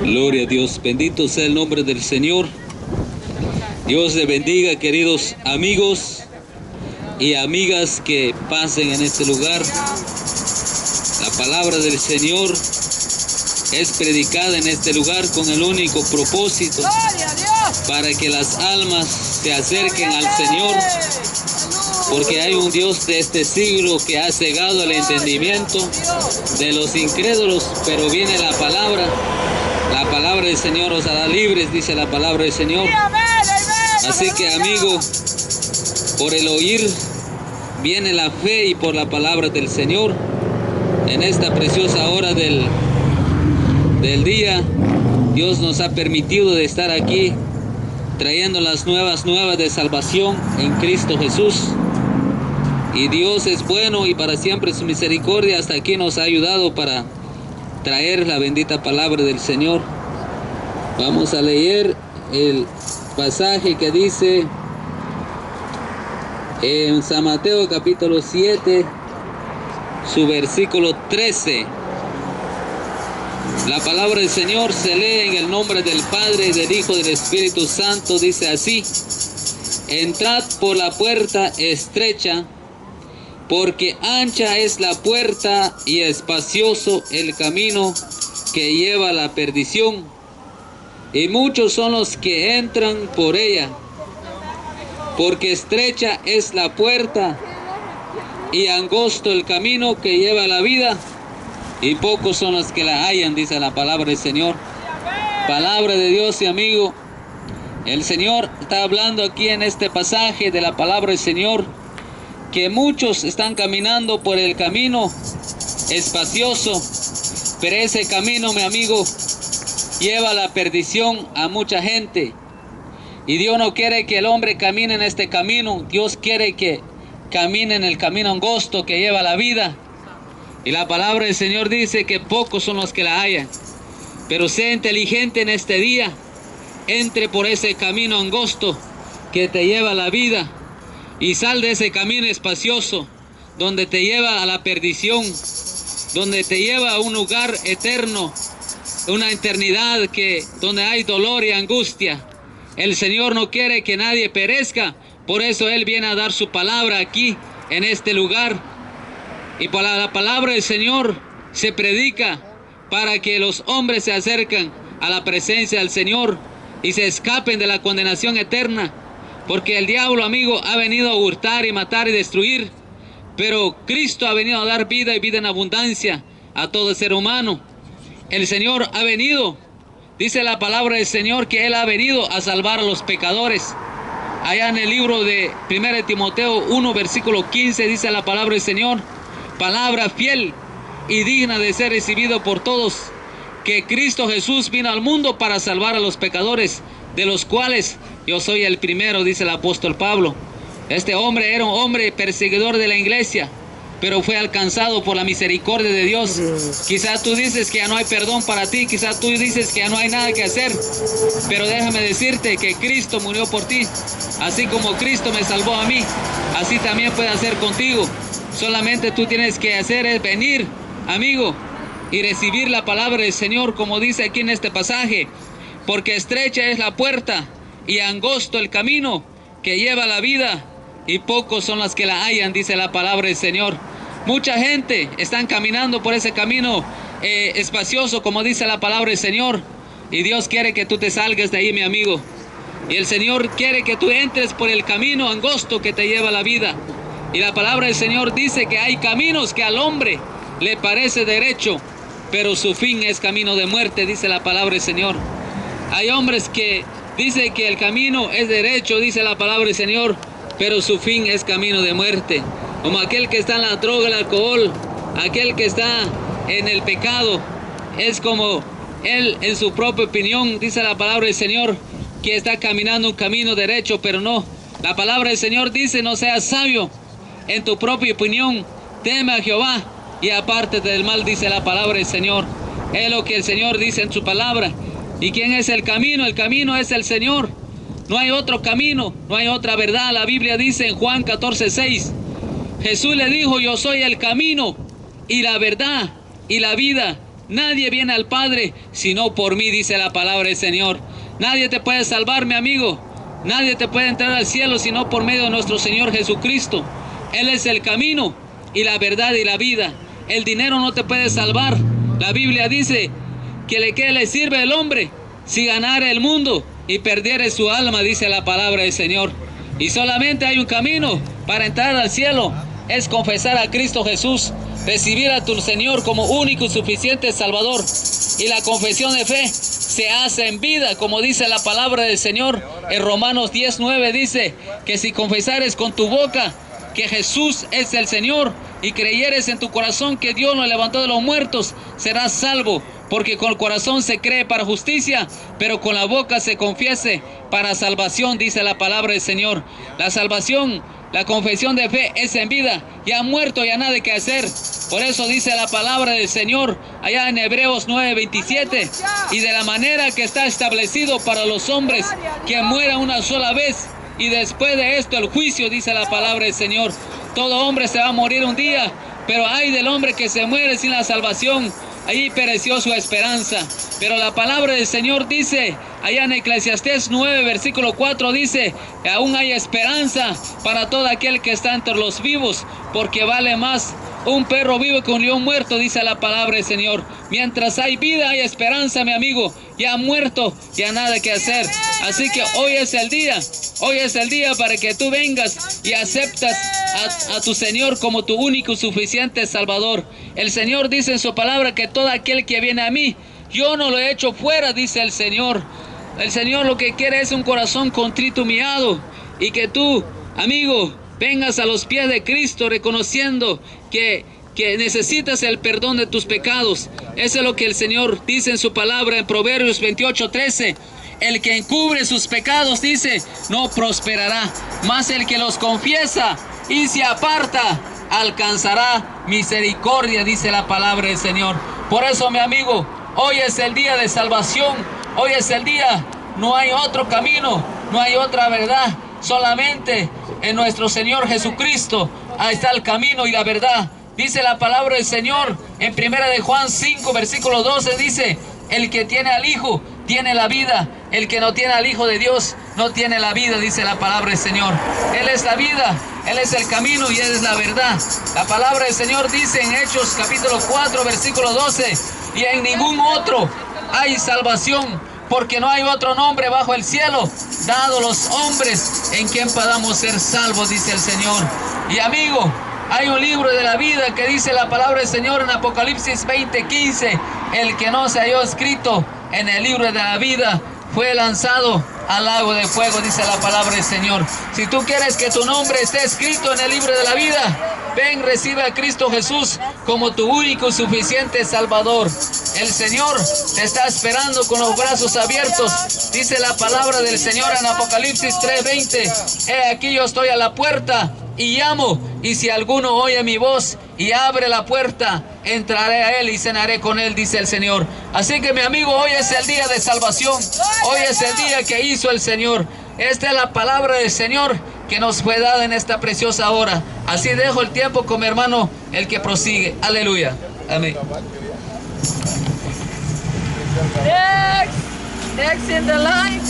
Gloria a Dios, bendito sea el nombre del Señor. Dios le bendiga, queridos amigos y amigas que pasen en este lugar. La palabra del Señor es predicada en este lugar con el único propósito para que las almas se acerquen al Señor, porque hay un Dios de este siglo que ha cegado el entendimiento de los incrédulos, pero viene la palabra del Señor os hará libres, dice la palabra del Señor. Así que, amigo, por el oír viene la fe, y por la palabra del Señor en esta preciosa hora del día, Dios nos ha permitido de estar aquí trayendo las nuevas de salvación en Cristo Jesús. Y Dios es bueno y para siempre su misericordia hasta aquí nos ha ayudado para traer la bendita palabra del Señor. Vamos a leer el pasaje que dice en San Mateo capítulo 7, su versículo 13. La palabra del Señor se lee en el nombre del Padre, del Hijo y del Espíritu Santo. Dice así: entrad por la puerta estrecha, porque ancha es la puerta y espacioso el camino que lleva a la perdición, y muchos son los que entran por ella. Porque estrecha es la puerta y angosto el camino que lleva a la vida, y pocos son los que la hallan, dice la palabra del Señor. Palabra de Dios, y amigo, el Señor está hablando aquí en este pasaje de la palabra del Señor, que muchos están caminando por el camino espacioso, pero ese camino, mi amigo, lleva a la perdición a mucha gente. Y Dios no quiere que el hombre camine en este camino. Dios quiere que camine en el camino angosto que lleva a la vida. Y la palabra del Señor dice que pocos son los que la hallan. Pero sea inteligente en este día. Entre por ese camino angosto que te lleva a la vida, y sal de ese camino espacioso donde te lleva a la perdición, donde te lleva a un lugar eterno, una eternidad donde hay dolor y angustia. El Señor no quiere que nadie perezca, por eso Él viene a dar su palabra aquí en este lugar. Y por la palabra del Señor se predica para que los hombres se acerquen a la presencia del Señor y se escapen de la condenación eterna. Porque el diablo, amigo, ha venido a hurtar y matar y destruir, pero Cristo ha venido a dar vida y vida en abundancia a todo ser humano. El Señor ha venido, dice la palabra del Señor, que Él ha venido a salvar a los pecadores. Allá en el libro de 1 Timoteo 1, versículo 15, dice la palabra del Señor: palabra fiel y digna de ser recibido por todos, que Cristo Jesús vino al mundo para salvar a los pecadores, de los cuales yo soy el primero, dice el apóstol Pablo. Este hombre era un hombre perseguidor de la iglesia, pero fue alcanzado por la misericordia de Dios. Quizás tú dices que ya no hay perdón para ti, quizás tú dices que ya no hay nada que hacer, pero déjame decirte que Cristo murió por ti. Así como Cristo me salvó a mí, así también puede hacer contigo. Solamente tú tienes que hacer es venir, amigo, y recibir la palabra del Señor, como dice aquí en este pasaje. Porque estrecha es la puerta y angosto el camino que lleva a la vida, y pocos son los que la hallan, dice la palabra del Señor. Mucha gente están caminando por ese camino espacioso, como dice la palabra del Señor, y Dios quiere que tú te salgas de ahí, mi amigo. Y el Señor quiere que tú entres por el camino angosto que te lleva a la vida. Y la palabra del Señor dice que hay caminos que al hombre le parece derecho, pero su fin es camino de muerte, dice la palabra del Señor. Hay hombres que dicen que el camino es derecho, dice la palabra del Señor, pero su fin es camino de muerte. Como aquel que está en la droga, el alcohol, aquel que está en el pecado, es como él en su propia opinión, dice la palabra del Señor, que está caminando un camino derecho, pero no. La palabra del Señor dice: no seas sabio en tu propia opinión, teme a Jehová y apártate del mal, dice la palabra del Señor. Es lo que el Señor dice en su palabra. ¿Y quién es el camino? El camino es el Señor. No hay otro camino, no hay otra verdad. La Biblia dice en Juan 14:6, Jesús le dijo: yo soy el camino y la verdad y la vida. nadie viene al Padre sino por mí, dice la palabra del Señor. Nadie te puede salvar, mi amigo. Nadie te puede entrar al cielo sino por medio de nuestro Señor Jesucristo. Él es el camino y la verdad y la vida. El dinero no te puede salvar. La Biblia dice que ¿qué le sirve al hombre si ganara el mundo y perdiere su alma? Dice la palabra del Señor. Y solamente hay un camino para entrar al cielo. Es confesar a Cristo Jesús, recibir a tu Señor como único y suficiente Salvador. Y la confesión de fe se hace en vida, como dice la palabra del Señor. En Romanos 10:9 dice que si confesares con tu boca que Jesús es el Señor y creyeres en tu corazón que Dios lo levantó de los muertos, serás salvo. Porque con el corazón se cree para justicia, pero con la boca se confiese para salvación, dice la palabra del Señor. La salvación, la confesión de fe es en vida. Ya muerto, ya nada que hacer. Por eso dice la palabra del Señor allá en Hebreos 9:27. Y de la manera que está establecido para los hombres que mueran una sola vez, y después de esto el juicio, dice la palabra del Señor. Todo hombre se va a morir un día, pero ay del hombre que se muere sin la salvación. Ahí pereció su esperanza. Pero la palabra del Señor dice, allá en Eclesiastés 9, versículo 4, dice que aún hay esperanza para todo aquel que está entre los vivos, porque vale más un perro vivo que un león muerto, dice la palabra del Señor. Mientras hay vida, hay esperanza, mi amigo. Ya muerto, ya nada que hacer. Así que hoy es el día para que tú vengas y aceptas a tu Señor como tu único y suficiente Salvador. El Señor dice en su palabra que todo aquel que viene a mí, yo no lo he hecho fuera, dice el Señor. El Señor lo que quiere es un corazón contrito, humillado, y que tú, amigo, vengas a los pies de Cristo reconociendo que necesitas el perdón de tus pecados. Eso es lo que el Señor dice en su palabra en Proverbios 28:13. El que encubre sus pecados, dice, no prosperará, mas el que los confiesa y se aparta alcanzará misericordia, dice la palabra del Señor. Por eso, mi amigo, hoy es el día de salvación. Hoy es el día, no hay otro camino, no hay otra verdad, solamente en nuestro Señor Jesucristo. Ahí está el camino y la verdad. Dice la palabra del Señor en 1 de Juan 5, versículo 12, dice, el que tiene al Hijo tiene la vida, el que no tiene al Hijo de Dios no tiene la vida, dice la palabra del Señor. Él es la vida, Él es el camino y Él es la verdad. La palabra del Señor dice en Hechos capítulo 4, versículo 12, y en ningún otro hay salvación, porque no hay otro nombre bajo el cielo dado a los hombres en quien podamos ser salvos, dice el Señor. Y amigo, hay un libro de la vida que dice la palabra del Señor en Apocalipsis 20:15, el que no se halló escrito en el libro de la vida fue lanzado al lago de fuego, dice la palabra del Señor. Si tú quieres que tu nombre esté escrito en el libro de la vida, ven, recibe a Cristo Jesús como tu único y suficiente Salvador. El Señor te está esperando con los brazos abiertos. Dice la palabra del Señor en Apocalipsis 3:20, he aquí yo estoy a la puerta y llamo, y si alguno oye mi voz y abre la puerta, entraré a él y cenaré con él, dice el Señor. Así que, mi amigo, hoy es el día de salvación. Hoy es el día que hizo el Señor. Esta es la palabra del Señor que nos fue dada en esta preciosa hora. Así dejo el tiempo con mi hermano, el que prosigue. Aleluya. Amén. Next in the line.